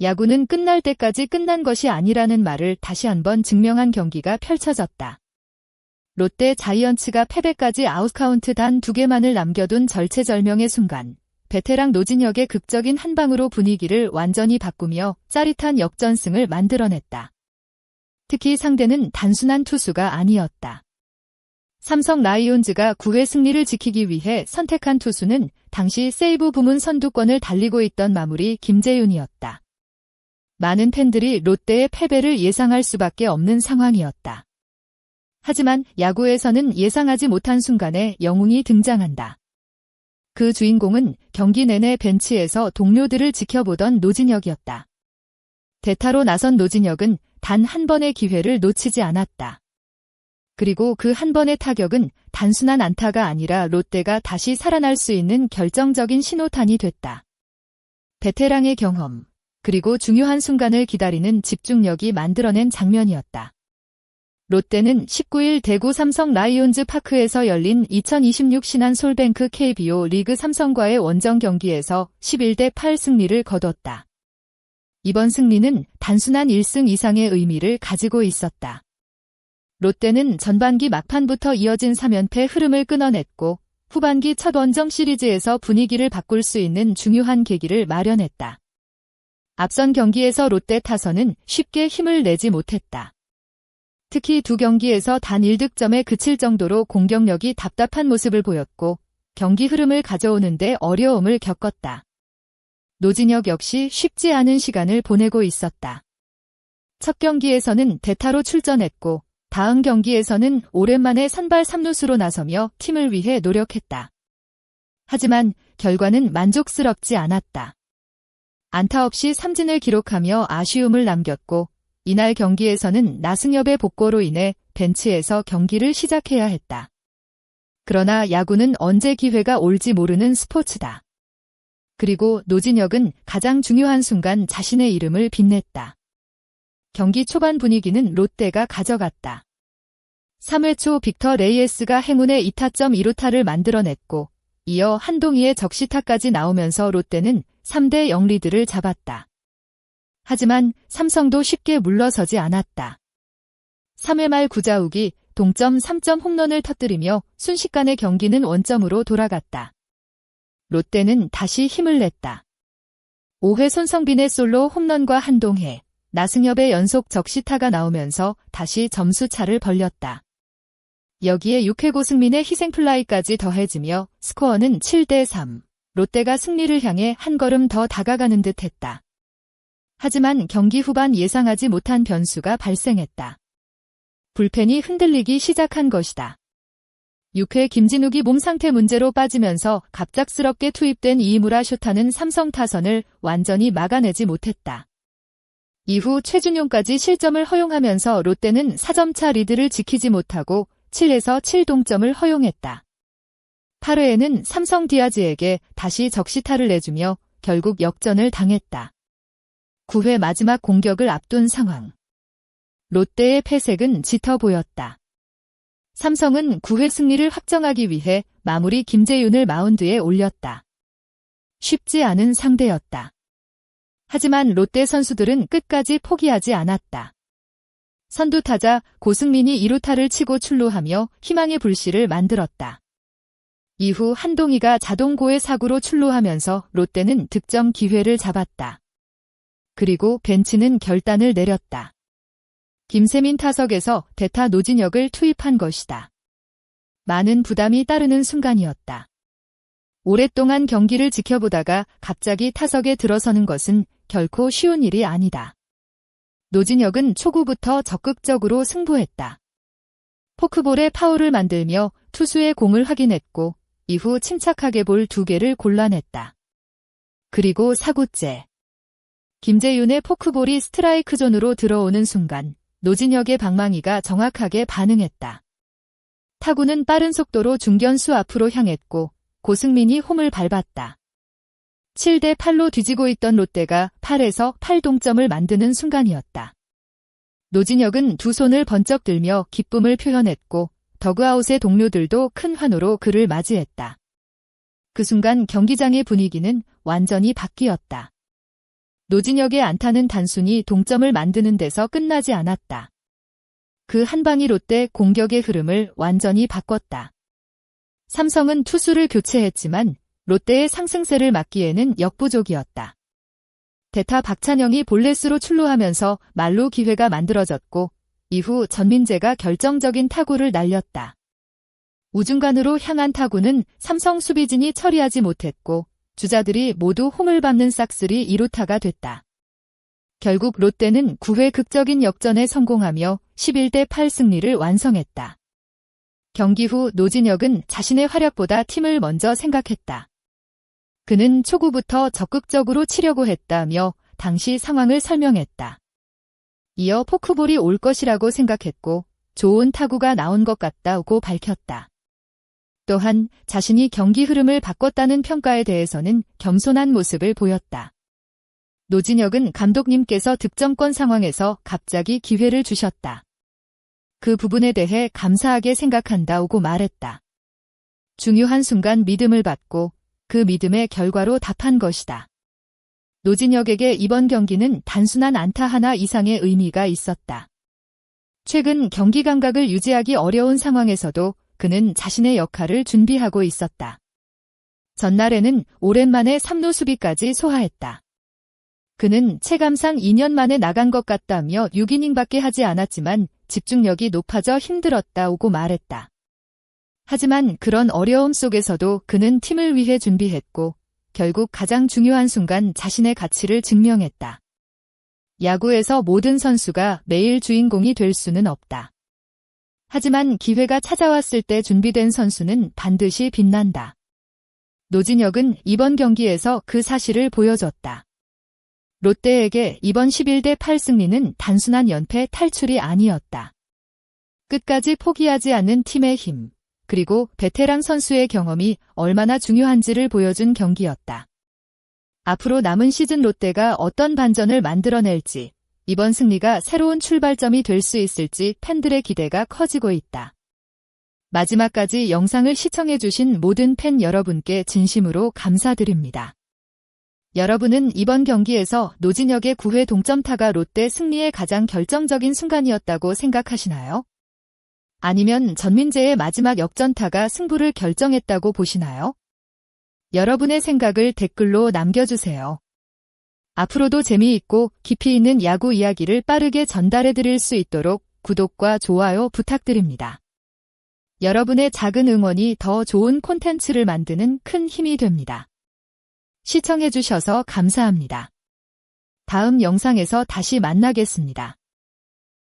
야구는 끝날 때까지 끝난 것이 아니라는 말을 다시 한번 증명한 경기가 펼쳐졌다. 롯데 자이언츠가 패배까지 아웃카운트 단 2개만을 남겨둔 절체절명의 순간, 베테랑 노진혁의 극적인 한 방으로 분위기를 완전히 바꾸며 짜릿한 역전승을 만들어냈다. 특히 상대는 단순한 투수가 아니었다. 삼성 라이온즈가 9회 승리를 지키기 위해 선택한 투수는 당시 세이브 부문 선두권을 달리고 있던 마무리 김재윤이었다. 많은 팬들이 롯데의 패배를 예상할 수밖에 없는 상황이었다. 하지만 야구에서는 예상하지 못한 순간에 영웅이 등장한다. 그 주인공은 경기 내내 벤치에서 동료들을 지켜보던 노진혁이었다. 대타로 나선 노진혁은 단 한 번의 기회를 놓치지 않았다. 그리고 그 한 번의 타격은 단순한 안타가 아니라 롯데가 다시 살아날 수 있는 결정적인 신호탄이 됐다. 베테랑의 경험, 그리고 중요한 순간을 기다리는 집중력이 만들어낸 장면이었다. 롯데는 19일 대구 삼성 라이온즈 파크에서 열린 2026 신한 솔뱅크 KBO 리그 삼성과의 원정 경기에서 11대8 승리를 거뒀다. 이번 승리는 단순한 1승 이상의 의미를 가지고 있었다. 롯데는 전반기 막판부터 이어진 3연패 흐름을 끊어냈고 후반기 첫 원정 시리즈에서 분위기를 바꿀 수 있는 중요한 계기를 마련했다. 앞선 경기에서 롯데 타선은 쉽게 힘을 내지 못했다. 특히 두 경기에서 단 1득점에 그칠 정도로 공격력이 답답한 모습을 보였고 경기 흐름을 가져오는데 어려움을 겪었다. 노진혁 역시 쉽지 않은 시간을 보내고 있었다. 첫 경기에서는 대타로 출전했고 다음 경기에서는 오랜만에 선발 3루수로 나서며 팀을 위해 노력했다. 하지만 결과는 만족스럽지 않았다. 안타 없이 삼진을 기록하며 아쉬움을 남겼고 이날 경기에서는 나승엽의 복고로 인해 벤치에서 경기를 시작해야 했다. 그러나 야구는 언제 기회가 올지 모르는 스포츠다. 그리고 노진혁은 가장 중요한 순간 자신의 이름을 빛냈다. 경기 초반 분위기는 롯데가 가져갔다. 3회 초 빅터 레이에스가 행운의 2타점 2루타를 만들어냈고 이어 한동희의 적시타까지 나오면서 롯데는 3대0 리드를 잡았다. 하지만 삼성도 쉽게 물러서지 않았다. 3회 말 구자욱이 동점 3점 홈런을 터뜨리며 순식간에 경기는 원점으로 돌아갔다. 롯데는 다시 힘을 냈다. 5회 손성빈의 솔로 홈런과 한동혜, 나승엽의 연속 적시타가 나오면서 다시 점수차를 벌렸다. 여기에 6회 고승민의 희생플라이까지 더해지며 스코어는 7대3, 롯데가 승리를 향해 한 걸음 더 다가가는 듯 했다. 하지만 경기 후반 예상하지 못한 변수가 발생했다. 불펜이 흔들리기 시작한 것이다. 6회 김진욱이 몸 상태 문제로 빠지면서 갑작스럽게 투입된 이이무라 쇼타는 삼성 타선을 완전히 막아내지 못했다. 이후 최준용까지 실점을 허용하면서 롯데는 4점차 리드를 지키지 못하고 7에서 7 동점을 허용했다. 8회에는 삼성 디아즈에게 다시 적시타를 내주며 결국 역전을 당했다. 9회 마지막 공격을 앞둔 상황. 롯데의 패색은 짙어 보였다. 삼성은 9회 승리를 확정하기 위해 마무리 김재윤을 마운드에 올렸다. 쉽지 않은 상대였다. 하지만 롯데 선수들은 끝까지 포기하지 않았다. 선두타자 고승민이 2루타를 치고 출루하며 희망의 불씨를 만들었다. 이후 한동희가 자동고의 사구로 출루하면서 롯데는 득점 기회를 잡았다. 그리고 벤치는 결단을 내렸다. 김세민 타석에서 대타 노진혁을 투입한 것이다. 많은 부담이 따르는 순간이었다. 오랫동안 경기를 지켜보다가 갑자기 타석에 들어서는 것은 결코 쉬운 일이 아니다. 노진혁은 초구부터 적극적으로 승부했다. 포크볼에 파울을 만들며 투수의 공을 확인했고 이후 침착하게 볼 2개를 골라냈다. 그리고 4구째. 김재윤의 포크볼이 스트라이크 존으로 들어오는 순간 노진혁의 방망이가 정확하게 반응했다. 타구는 빠른 속도로 중견수 앞으로 향했고 고승민이 홈을 밟았다. 7대8로 뒤지고 있던 롯데가 8에서 8 동점을 만드는 순간이었다. 노진혁은 두 손을 번쩍 들며 기쁨을 표현했고 더그아웃의 동료들도 큰 환호로 그를 맞이했다. 그 순간 경기장의 분위기는 완전히 바뀌었다. 노진혁의 안타는 단순히 동점을 만드는 데서 끝나지 않았다. 그 한 방이 롯데 공격의 흐름을 완전히 바꿨다. 삼성은 투수를 교체했지만 롯데의 상승세를 막기에는 역부족이었다. 대타 박찬영이 볼넷으로 출루하면서 말로 기회가 만들어졌고 이후 전민재가 결정적인 타구를 날렸다. 우중간으로 향한 타구는 삼성 수비진이 처리하지 못했고 주자들이 모두 홈을 밟는 싹쓸이 2루타가 됐다. 결국 롯데는 9회 극적인 역전에 성공하며 11대8 승리를 완성했다. 경기 후 노진혁은 자신의 활약보다 팀을 먼저 생각했다. 그는 초구부터 적극적으로 치려고 했다며 당시 상황을 설명했다. 이어 포크볼이 올 것이라고 생각했고 좋은 타구가 나온 것 같다고 밝혔다. 또한 자신이 경기 흐름을 바꿨다는 평가에 대해서는 겸손한 모습을 보였다. 노진혁은 감독님께서 득점권 상황에서 갑자기 기회를 주셨다. 그 부분에 대해 감사하게 생각한다고 말했다. 중요한 순간 믿음을 받고 그 믿음의 결과로 답한 것이다. 노진혁에게 이번 경기는 단순한 안타 하나 이상의 의미가 있었다. 최근 경기 감각을 유지하기 어려운 상황에서도 그는 자신의 역할을 준비하고 있었다. 전날에는 오랜만에 3루 수비까지 소화했다. 그는 체감상 2년 만에 나간 것 같다며 6이닝밖에 하지 않았지만 집중력이 높아져 힘들었다고 말했다. 하지만 그런 어려움 속에서도 그는 팀을 위해 준비했고 결국 가장 중요한 순간 자신의 가치를 증명했다. 야구에서 모든 선수가 매일 주인공이 될 수는 없다. 하지만 기회가 찾아왔을 때 준비된 선수는 반드시 빛난다. 노진혁은 이번 경기에서 그 사실을 보여줬다. 롯데에게 이번 11대8 승리는 단순한 연패 탈출이 아니었다. 끝까지 포기하지 않는 팀의 힘, 그리고 베테랑 선수의 경험이 얼마나 중요한지를 보여준 경기였다. 앞으로 남은 시즌 롯데가 어떤 반전을 만들어낼지, 이번 승리가 새로운 출발점이 될 수 있을지 팬들의 기대가 커지고 있다. 마지막까지 영상을 시청해주신 모든 팬 여러분께 진심으로 감사드립니다. 여러분은 이번 경기에서 노진혁의 9회 동점타가 롯데 승리의 가장 결정적인 순간이었다고 생각하시나요? 아니면 전민재의 마지막 역전타가 승부를 결정했다고 보시나요? 여러분의 생각을 댓글로 남겨주세요. 앞으로도 재미있고 깊이 있는 야구 이야기를 빠르게 전달해드릴 수 있도록 구독과 좋아요 부탁드립니다. 여러분의 작은 응원이 더 좋은 콘텐츠를 만드는 큰 힘이 됩니다. 시청해주셔서 감사합니다. 다음 영상에서 다시 만나겠습니다.